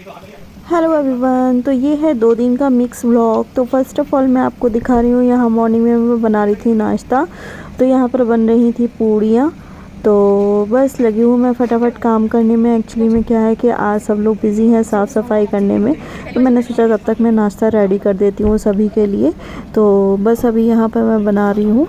Hello everyone, तो ये है 2 दिन का मिक्स व्लॉग। तो फर्स्ट ऑफ़ ऑल मैं आपको दिखा रही हूँ, यहाँ मॉर्निंग में मैं बना रही थी नाश्ता। तो यहाँ पर बन रही थी पूड़ियाँ। तो बस लगी हूँ मैं फटाफट काम करने में। एक्चुअली में क्या है कि आज सब लोग बिज़ी हैं साफ़ सफाई करने में, तो मैंने सोचा तब तक मैं नाश्ता रेडी कर देती हूँ सभी के लिए। तो बस अभी यहाँ पर मैं बना रही हूँ।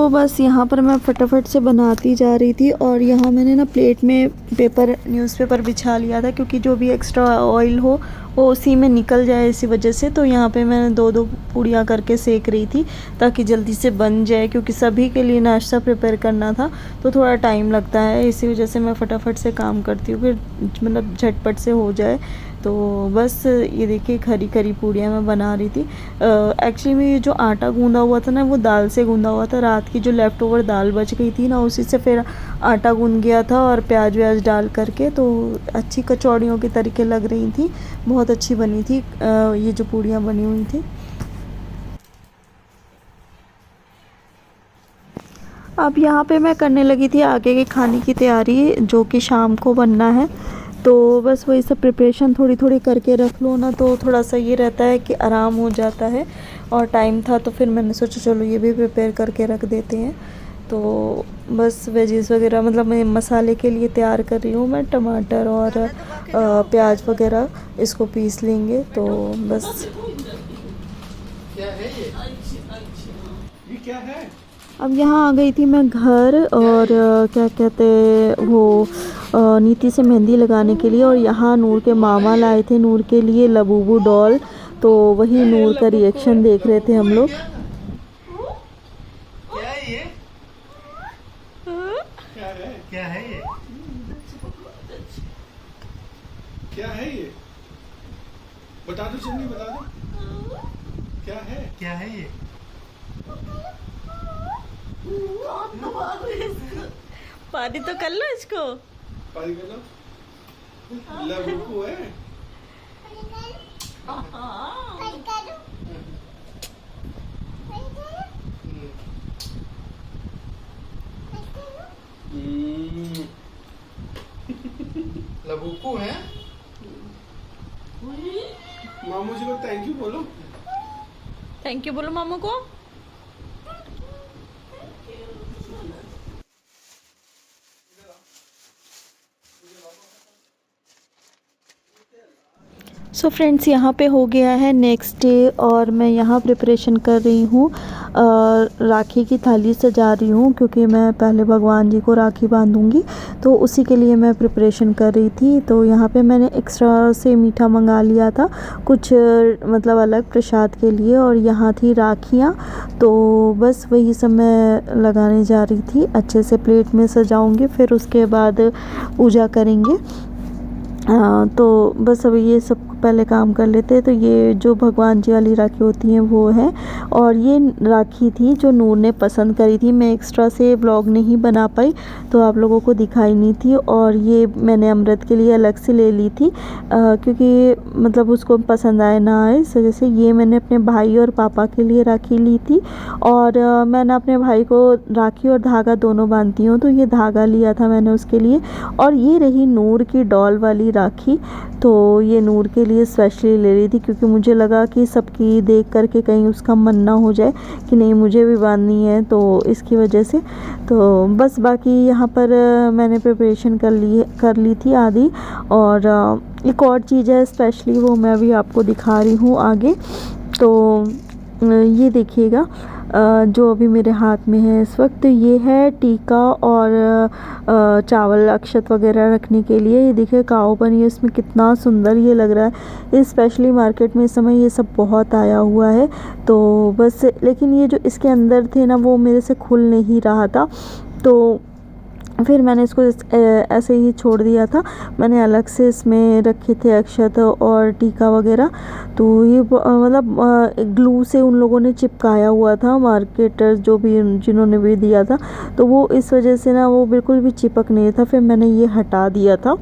बस यहाँ पर मैं फटाफट से बनाती जा रही थी, और यहाँ मैंने ना प्लेट में न्यूज़पेपर बिछा लिया था, क्योंकि जो भी एक्स्ट्रा ऑयल हो वो उसी में निकल जाए, इसी वजह से। तो यहाँ पे मैंने 2-2 पूड़ियाँ करके सेक रही थी ताकि जल्दी से बन जाए, क्योंकि सभी के लिए नाश्ता प्रिपेयर करना था तो थोड़ा टाइम लगता है। इसी वजह से मैं फटाफट से काम करती हूँ, फिर मतलब झटपट से हो जाए। तो बस ये देखिए खरी खरी पूड़ियाँ मैं बना रही थी। एक्चुअली में ये जो आटा गूँधा हुआ था ना, वो दाल से गूँधा हुआ था। रात की जो लेफ़्ट ओवर दाल बच गई थी ना, उसी से फिर आटा गूँध गया था, और प्याज व्याज डाल करके तो अच्छी कचौड़ियों के तरीके लग रही थी। बहुत अच्छी बनी थी ये जो पूड़ियाँ बनी हुई थी। अब यहाँ पे मैं करने लगी थी आगे के खाने की तैयारी, जो कि शाम को बनना है। तो बस वही सब प्रिपरेशन थोड़ी थोड़ी करके रख लो ना, तो थोड़ा सा ये रहता है कि आराम हो जाता है। और टाइम था तो फिर मैंने सोचा चलो ये भी प्रिपेयर करके रख देते हैं। तो बस वेजिस वगैरह मतलब मैं मसाले के लिए तैयार कर रही हूँ। मैं टमाटर और प्याज वगैरह इसको पीस लेंगे। तो बस क्या है ये क्या है? अब यहाँ आ गई थी मैं घर, और क्या कहते वो नीति से मेहंदी लगाने के लिए। और यहाँ नूर के मामा लाए थे नूर के लिए लबूबू डॉल। तो वही नूर का रिएक्शन देख रहे थे हम लोग। क्या है ये? क्या है ये? क्या है ये? बता दो चंदी, बता दो क्या है? क्या है ये? पानी तो कर लो इसको। पानी कर लो। लबूबू है। लबूबू है। मामू जी को थैंक यू बोलो। थैंक यू बोलो मामू को। सो फ्रेंड्स, यहाँ पे हो गया है नेक्स्ट डे, और मैं यहाँ प्रिपरेशन कर रही हूँ। राखी की थाली सजा रही हूँ, क्योंकि मैं पहले भगवान जी को राखी बांधूँगी, तो उसी के लिए मैं प्रिपरेशन कर रही थी। तो यहाँ पे मैंने एक्स्ट्रा से मीठा मंगा लिया था कुछ मतलब अलग प्रसाद के लिए, और यहाँ थी राखियाँ। तो बस वही सब मैं लगाने जा रही थी। अच्छे से प्लेट में सजाऊँगी, फिर उसके बाद पूजा करेंगे। तो बस अभी ये सब पहले काम कर लेते हैं। तो ये जो भगवान जी वाली राखी होती हैं वो है, और ये राखी थी जो नूर ने पसंद करी थी। मैं एक्स्ट्रा से व्लॉग नहीं बना पाई, तो आप लोगों को दिखाई नहीं थी। और ये मैंने अमृत के लिए अलग से ले ली थी, क्योंकि मतलब उसको पसंद आए ना आए इस वजह से। ये मैंने अपने भाई और पापा के लिए राखी ली थी, और मैंने अपने भाई को राखी और धागा दोनों बांधती हूँ, तो ये धागा लिया था मैंने उसके लिए। और ये रही नूर की डॉल वाली राखी। तो ये नूर के लिए स्पेशली ले रही थी, क्योंकि मुझे लगा कि सबकी देख करके कहीं उसका मन ना हो जाए कि नहीं मुझे भी बांधनी है, तो इसकी वजह से। तो बस बाकी यहाँ पर मैंने प्रिपरेशन कर ली थी आधी। और एक और चीज़ है स्पेशली, वो मैं अभी आपको दिखा रही हूँ आगे। तो ये देखिएगा, जो अभी मेरे हाथ में है इस वक्त, ये है टीका और चावल अक्षत वगैरह रखने के लिए। ये देखिए काव बनी है, इसमें कितना सुंदर ये लग रहा है। स्पेशली मार्केट में इस समय ये सब बहुत आया हुआ है। तो बस, लेकिन ये जो इसके अंदर थे ना, वो मेरे से खुल नहीं रहा था। तो फिर मैंने इसको ऐसे ही छोड़ दिया था। मैंने अलग से इसमें रखे थे अक्षत और टीका वगैरह। तो ये मतलब ग्लू से उन लोगों ने चिपकाया हुआ था, मार्केटर्स जो भी जिन्होंने भी दिया था, तो वो इस वजह से ना वो बिल्कुल भी चिपक नहीं था। फिर मैंने ये हटा दिया था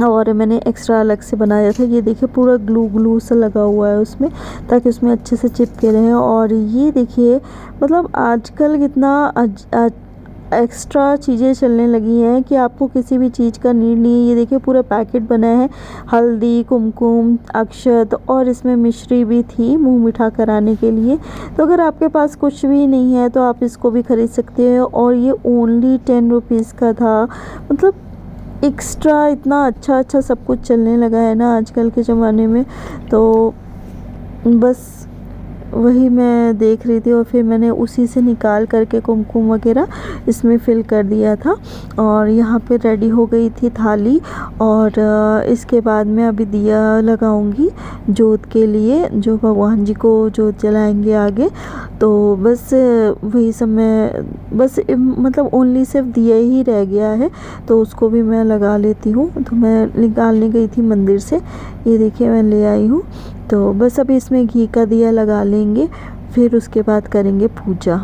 और मैंने एक्स्ट्रा अलग से बनाया था। ये देखिए पूरा ग्लू ग्लू सा लगा हुआ है उसमें, ताकि उसमें अच्छे से चिपके रहें। और ये देखिए मतलब आजकल कितना एक्स्ट्रा चीज़ें चलने लगी हैं कि आपको किसी भी चीज़ का नीड नहीं है। ये देखिए पूरा पैकेट बना है, हल्दी, कुमकुम, अक्षत और इसमें मिश्री भी थी मुंह मीठा कराने के लिए। तो अगर आपके पास कुछ भी नहीं है तो आप इसको भी ख़रीद सकते हैं। और ये ओनली 10 रुपीज़ का था। मतलब एक्स्ट्रा इतना अच्छा अच्छा सब कुछ चलने लगा है ना आजकल के ज़माने में। तो बस वही मैं देख रही थी और फिर मैंने उसी से निकाल करके कुमकुम वगैरह इसमें फ़िल कर दिया था। और यहाँ पे रेडी हो गई थी थाली। और इसके बाद मैं अभी दिया लगाऊंगी जोत के लिए, जो भगवान जी को जोत जलाएंगे आगे। तो बस वही सब मैं बस मतलब ओनली सिर्फ दिया ही रह गया है, तो उसको भी मैं लगा लेती हूँ। तो मैं निकालने गई थी मंदिर से, ये देखिए मैं ले आई हूँ। तो बस अभी इसमें घी का दिया लगा लेंगे, फिर उसके बाद करेंगे पूजा।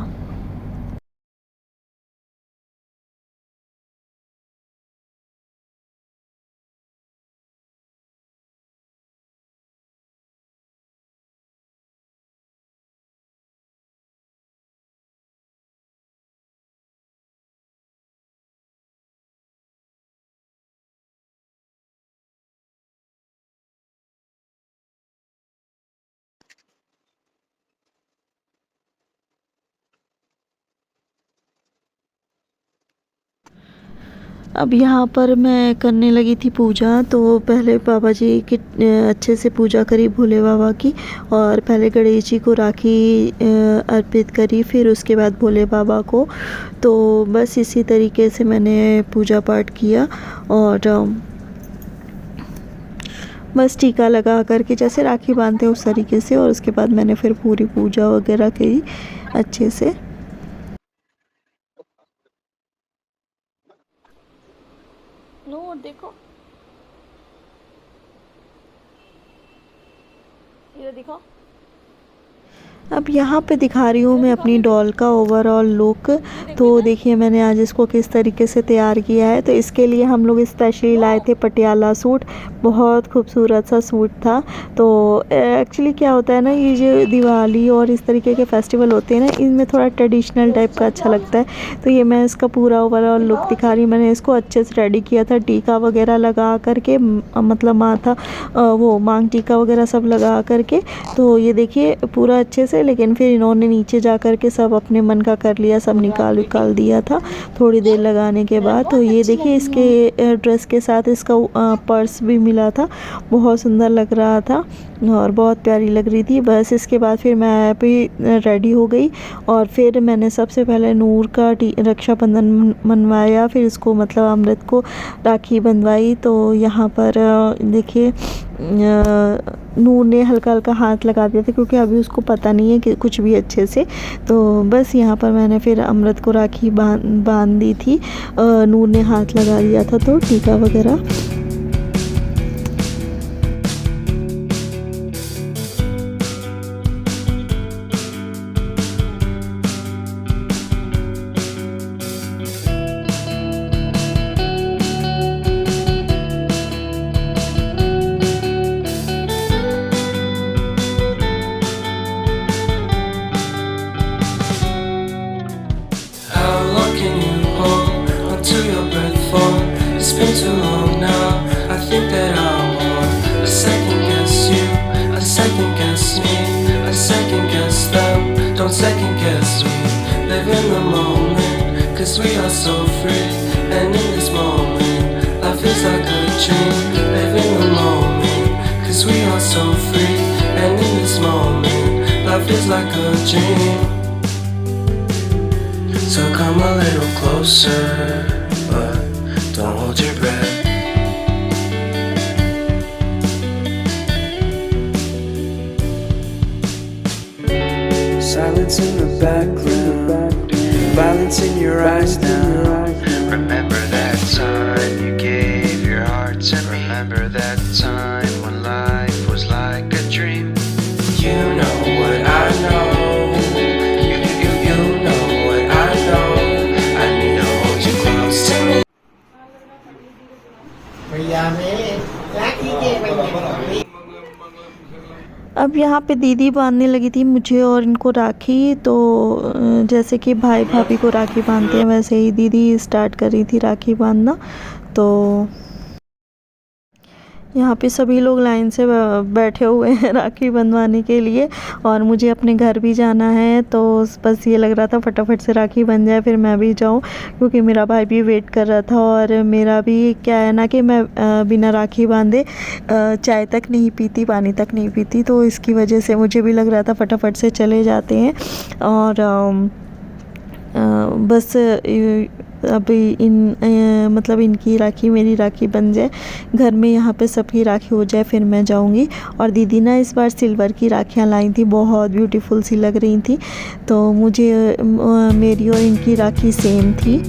अब यहाँ पर मैं करने लगी थी पूजा। तो पहले बाबा जी की अच्छे से पूजा करी, भोले बाबा की। और पहले गणेश जी को राखी अर्पित करी, फिर उसके बाद भोले बाबा को। तो बस इसी तरीके से मैंने पूजा पाठ किया। और बस टीका लगा करके जैसे राखी बांधते हैं उस तरीके से। और उसके बाद मैंने फिर पूरी पूजा वगैरह की अच्छे से। नो देखो, ये देखो। अब यहाँ पे दिखा रही हूँ मैं अपनी डॉल का ओवरऑल लुक। तो देखिए मैंने आज इसको किस तरीके से तैयार किया है। तो इसके लिए हम लोग स्पेशली लाए थे पटियाला सूट, बहुत खूबसूरत सा सूट था। तो एक्चुअली क्या होता है ना, ये जो दिवाली और इस तरीके के फेस्टिवल होते हैं ना, इनमें थोड़ा ट्रेडिशनल टाइप का अच्छा लगता है। तो ये मैं इसका पूरा ओवरऑल लुक दिखा रही हूँ। मैंने इसको अच्छे से रेडी किया था, टीका वगैरह लगा करके, मतलब माथा वो मांग टीका वगैरह सब लगा करके। तो ये देखिए पूरा अच्छे से। लेकिन फिर इन्होंने नीचे जा कर के सब अपने मन का कर लिया, सब निकाल दिया था थोड़ी देर लगाने के बाद। तो ये देखिए इसके ड्रेस के साथ इसका पर्स भी मिला था, बहुत सुंदर लग रहा था और बहुत प्यारी लग रही थी। बस इसके बाद फिर मैं भी रेडी हो गई। और फिर मैंने सबसे पहले नूर का रक्षाबंधन मनवाया, फिर इसको मतलब अमृत को राखी बंधवाई। तो यहाँ पर देखिए नूर ने हल्का हल्का हाथ लगा दिया था, क्योंकि अभी उसको पता नहीं है कि कुछ भी अच्छे से। तो बस यहाँ पर मैंने फिर अमृत को राखी बांध दी थी। नूर ने हाथ लगा दिया था, तो टीका वगैरह। It's been too long now. I think that I want a second guess you, a second guess me, a second guess them. Don't second guess me. Live in the moment, 'cause we are so free. And in this moment, life is like a dream. Live in the moment, 'cause we are so free. And in this moment, life is like a dream. So come a little closer, but don't hold your breath. Silence in the background, violence in your eyes now. Remember that time you gave your heart to me. Remember that time when life was like a dream. You know what I know. You know what I know. I need to hold you close to me. भैया में राखी के भैया अब यहाँ पे दीदी बांधने लगी थी मुझे और इनको राखी। तो जैसे कि भाई भाभी को राखी बांधते हैं वैसे ही दीदी स्टार्ट कर रही थी राखी बांधना। तो यहाँ पे सभी लोग लाइन से बैठे हुए हैं राखी बंधवाने के लिए और मुझे अपने घर भी जाना है। तो बस ये लग रहा था फटाफट से राखी बन जाए फिर मैं भी जाऊँ, क्योंकि मेरा भाई भी वेट कर रहा था। और मेरा भी क्या है ना कि मैं बिना राखी बांधे चाय तक नहीं पीती, पानी तक नहीं पीती। तो इसकी वजह से मुझे भी लग रहा था फटाफट से चले जाते हैं। और बस अभी मतलब इनकी राखी मेरी राखी बन जाए, घर में यहाँ पे सबकी राखी हो जाए, फिर मैं जाऊँगी। और दीदी ना इस बार सिल्वर की राखियाँ लाई थी, बहुत ब्यूटीफुल सी लग रही थी। तो मुझे मेरी और इनकी राखी सेम थी।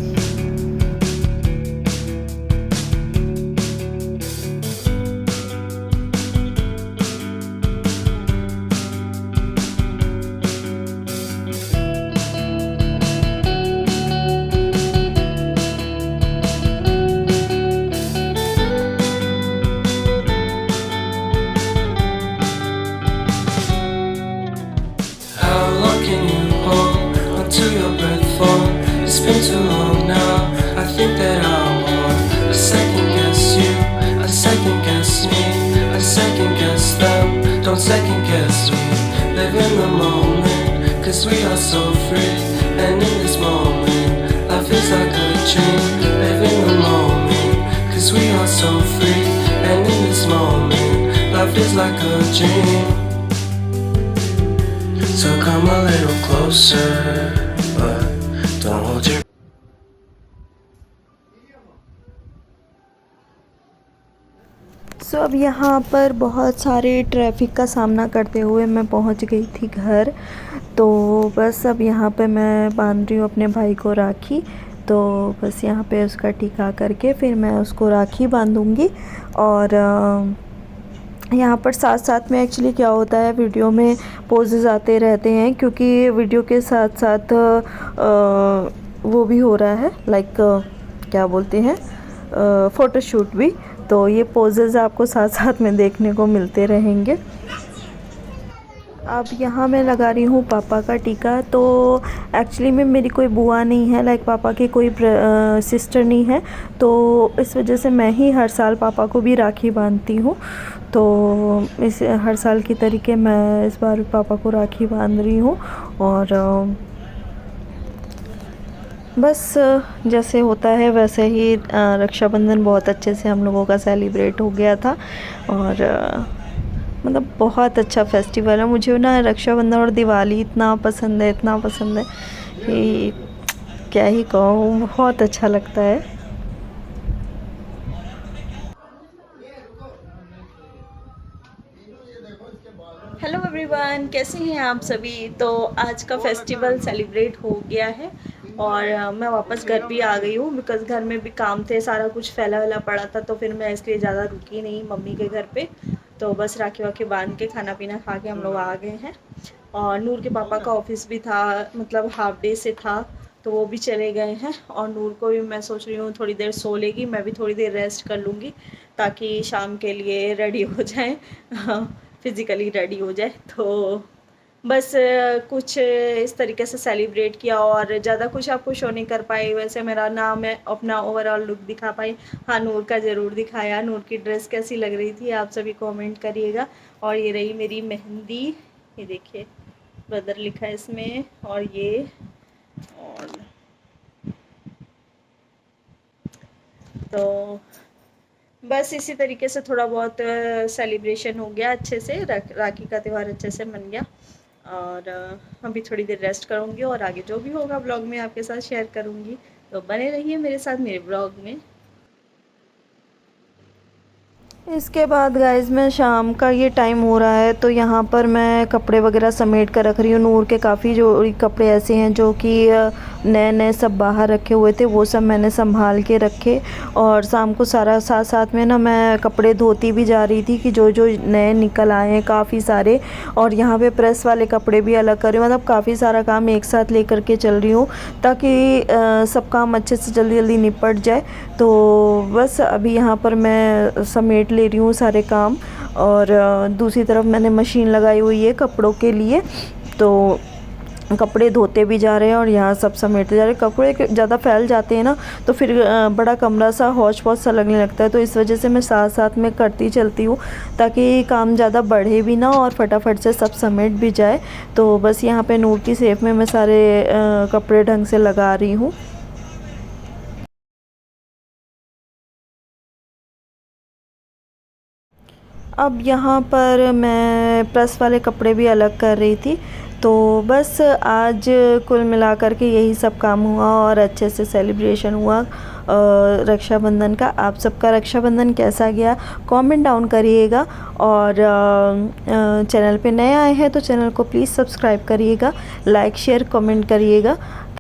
How long can you hold until your breath fall? It's been too long now. I think that I'm on. I second guess you, I second guess me, I second guess them. Don't second guess me. Live in the moment, 'cause we are so free. And in this moment, life is like a dream. Live in the moment, 'cause we are so free. And in this moment, life is like a dream. So come a little closer, but don't hold your. सो अब यहाँ पर बहुत सारे traffic का सामना करते हुए मैं पहुँच गई थी घर। तो बस अब यहाँ पे मैं बांध रही हूँ अपने भाई को राखी। तो बस यहाँ पे उसका टीका करके फिर मैं उसको राखी बांधूँगी। और यहाँ पर साथ साथ में एक्चुअली क्या होता है, वीडियो में पोजेस आते रहते हैं, क्योंकि वीडियो के साथ साथ वो भी हो रहा है, लाइक क्या बोलते हैं, फ़ोटोशूट भी। तो ये पोजेस आपको साथ साथ में देखने को मिलते रहेंगे। अब यहाँ मैं लगा रही हूँ पापा का टीका। तो एक्चुअली में मेरी कोई बुआ नहीं है, लाइक पापा की कोई सिस्टर नहीं है। तो इस वजह से मैं ही हर साल पापा को भी राखी बांधती हूँ। तो इस हर साल की तरीके मैं इस बार पापा को राखी बांध रही हूँ। और बस जैसे होता है वैसे ही रक्षाबंधन बहुत अच्छे से हम लोगों का सेलिब्रेट हो गया था। और मतलब बहुत अच्छा फेस्टिवल है। मुझे ना रक्षाबंधन और दिवाली इतना पसंद है, इतना पसंद है कि क्या ही कहूँ, बहुत अच्छा लगता है। हेलो एवरीवन, कैसे हैं आप सभी। तो आज का फेस्टिवल सेलिब्रेट हो गया है और मैं वापस घर भी आ गई हूँ, बिकॉज़ घर में भी काम थे, सारा कुछ फैला वैला पड़ा था। तो फिर मैं इसलिए ज़्यादा रुकी नहीं मम्मी के घर पे। तो बस राखी वाखी बांध के खाना पीना खा के हम लोग आ गए हैं। और नूर के पापा का ऑफिस भी था, मतलब हाफ डे से था, तो वो भी चले गए हैं। और नूर को भी मैं सोच रही हूँ थोड़ी देर सो लेगी, मैं भी थोड़ी देर रेस्ट कर लूँगी ताकि शाम के लिए रेडी हो जाए, फिज़िकली रेडी हो जाए। तो बस कुछ इस तरीके से सेलिब्रेट किया और ज़्यादा कुछ आपको शो नहीं कर पाई। वैसे मेरा ना मैं अपना ओवरऑल लुक दिखा पाई। हाँ, नूर का ज़रूर दिखाया। नूर की ड्रेस कैसी लग रही थी आप सभी कमेंट करिएगा। और ये रही मेरी मेहंदी, ये देखिए ब्रदर लिखा है इसमें। और ये और तो बस इसी तरीके से थोड़ा बहुत सेलिब्रेशन हो गया अच्छे से, राखी का त्यौहार अच्छे से मन गया। और अभी थोड़ी देर रेस्ट करूँगी और आगे जो भी होगा ब्लॉग में आपके साथ शेयर करूँगी। तो बने रहिए मेरे साथ मेरे ब्लॉग में। इसके बाद गाइज़ मैं शाम का ये टाइम हो रहा है तो यहाँ पर मैं कपड़े वगैरह समेट कर रख रही हूँ। नूर के काफ़ी जो कपड़े ऐसे हैं जो कि नए नए सब बाहर रखे हुए थे, वो सब मैंने संभाल के रखे। और शाम को सारा साथ साथ में ना मैं कपड़े धोती भी जा रही थी कि जो जो नए निकल आए हैं काफ़ी सारे। और यहाँ पे प्रेस वाले कपड़े भी अलग कर रही हूँ, मतलब काफ़ी सारा काम एक साथ लेकर के चल रही हूँ ताकि सब काम अच्छे से जल्दी जल्दी निपट जाए। तो बस अभी यहाँ पर मैं समेट ले रही हूँ सारे काम। और दूसरी तरफ मैंने मशीन लगाई हुई है कपड़ों के लिए, तो कपड़े धोते भी जा रहे हैं और यहाँ सब समेटते जा रहे हैं। कपड़े ज़्यादा फैल जाते हैं ना तो फिर बड़ा कमरा सा हौच पौच सा लगने लगता है, तो इस वजह से मैं साथ साथ में करती चलती हूँ ताकि काम ज़्यादा बढ़े भी ना और फटाफट से सब समेट भी जाए। तो बस यहाँ पे नूर की सेफ में मैं सारे कपड़े ढंग से लगा रही हूँ। अब यहाँ पर मैं प्रेस वाले कपड़े भी अलग कर रही थी। तो बस आज कुल मिलाकर के यही सब काम हुआ और अच्छे से सेलिब्रेशन हुआ रक्षाबंधन का। आप सबका रक्षाबंधन कैसा गया कमेंट डाउन करिएगा। और चैनल पे नए आए हैं तो चैनल को प्लीज़ सब्सक्राइब करिएगा, लाइक शेयर कमेंट करिएगा।